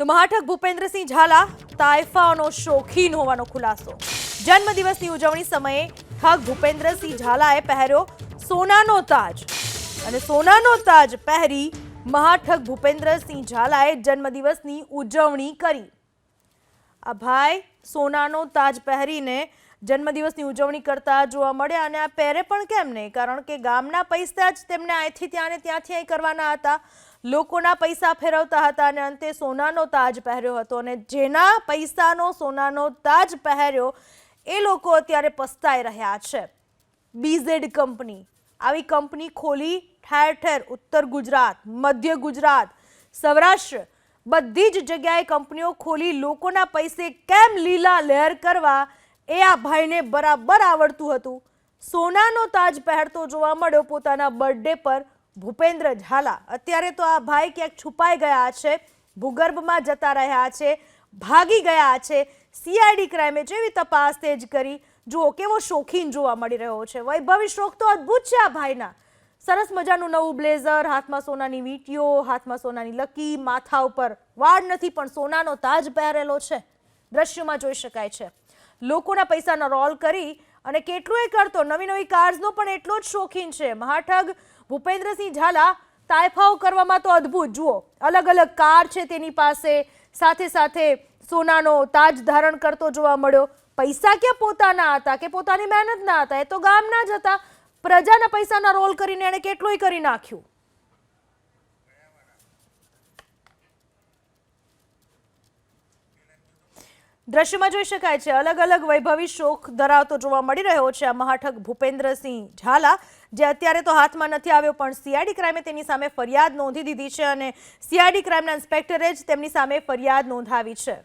તો મહાઠગ ભૂપેન્દ્રસિંહ ઝાલા તાઇફાનો શોખીન હોવાનો ખુલાસો। જન્મદિવસની ઉજવણી સમયે ઠગ ભૂપેન્દ્રસિંહ ઝાલાએ પહેર્યો સોનાનો તાજ અને સોનાનો તાજ પહેરી મહાઠગ ભૂપેન્દ્રસિંહ ઝાલાએ જન્મદિવસની ઉજવણી કરી। આ ભાઈ સોનાનો તાજ પહેરીને જન્મદિવસની ઉજવણી કરતા જોવા મળ્યા અને આ પહેરે પણ કેમ નહીં, કારણ કે ગામના પૈસા જ તેમને અહીંથી ત્યાં ને ત્યાંથી અહીં કરવાના હતા, લોકોના પૈસા ફેરવતા હતા અને અંતે સોનાનો તાજ પહેર્યો હતો અને જેના પૈસાનો સોનાનો તાજ પહેર્યો એ લોકો અત્યારે પસ્તાઈ રહ્યા છે। BZ કંપની, આવી કંપની ખોલી ઠેર ઠેર ઉત્તર ગુજરાત, મધ્ય ગુજરાત, સૌરાષ્ટ્ર બધી જ જગ્યાએ કંપનીઓ ખોલી લોકોના પૈસે કેમ લીલા લહેર કરવા એ આ ભાઈને બરાબર આવડતું હતું। સોનાનો તાજ પહેરતો જોવા મળ્યો પોતાના બર્થડે પર ભૂપેન્દ્ર ઝાલા। અત્યારે તો આ ભાઈ ક્યાંક છુપાઈ ગયા છે, ભૂગર્ભમાં જતા રહ્યા છે, ભાગી ગયા છે। CID ક્રાઇમે જેવી તપાસ તેજ કરી, જુઓ કેવો શોખીન જોવા મળી રહ્યો છે। વૈભવી શોખ તો અદ્ભુત છે આ ભાઈના। સરસ મજાનું નવું બ્લેઝર, હાથમાં સોનાની વીંટીઓ, હાથમાં સોનાની લકી, માથા ઉપર વાળ નથી પણ સોનાનો તાજ પહેરેલો છે, દ્રશ્યમાં જોઈ શકાય છે। લોકોના પૈસાનો રોલ કરી અને કેટલું એ કરતો, નવી નવી કાર્સનો પણ એટલો જ શોખીન છે। મહાઠગ ભૂપેન્દ્રસિંહ ઝાલા તાઇફાઓ કરવામાં તો અદ્ભુત, જુઓ અલગ અલગ કાર છે તેની પાસે, સાથે સાથે સોનાનો તાજ ધારણ કરતો જોવા મળ્યો। પૈસા ક્યાં પોતાના હતા કે પોતાની મહેનતના હતા, એ તો ગામના જ હતા। પ્રજાના પૈસાના રોલ કરીને એણે કેટલુંય કરી નાખ્યું। દ્રશ્યમાં જોઈ શકાય છે અલગ અલગ વૈભવી શોખ ધરાવતો જોવા મળી રહ્યો છે આ મહાઠગ ભૂપેન્દ્રસિંહ ઝાલા, જે અત્યારે તો હાથમાં નથી આવ્યો પણ CID ક્રાઇમે તેની સામે ફરિયાદ નોંધી દીધી છે અને CID ક્રાઇમના ઇન્સ્પેક્ટરે જ તેમની સામે ફરિયાદ નોંધાવી છે।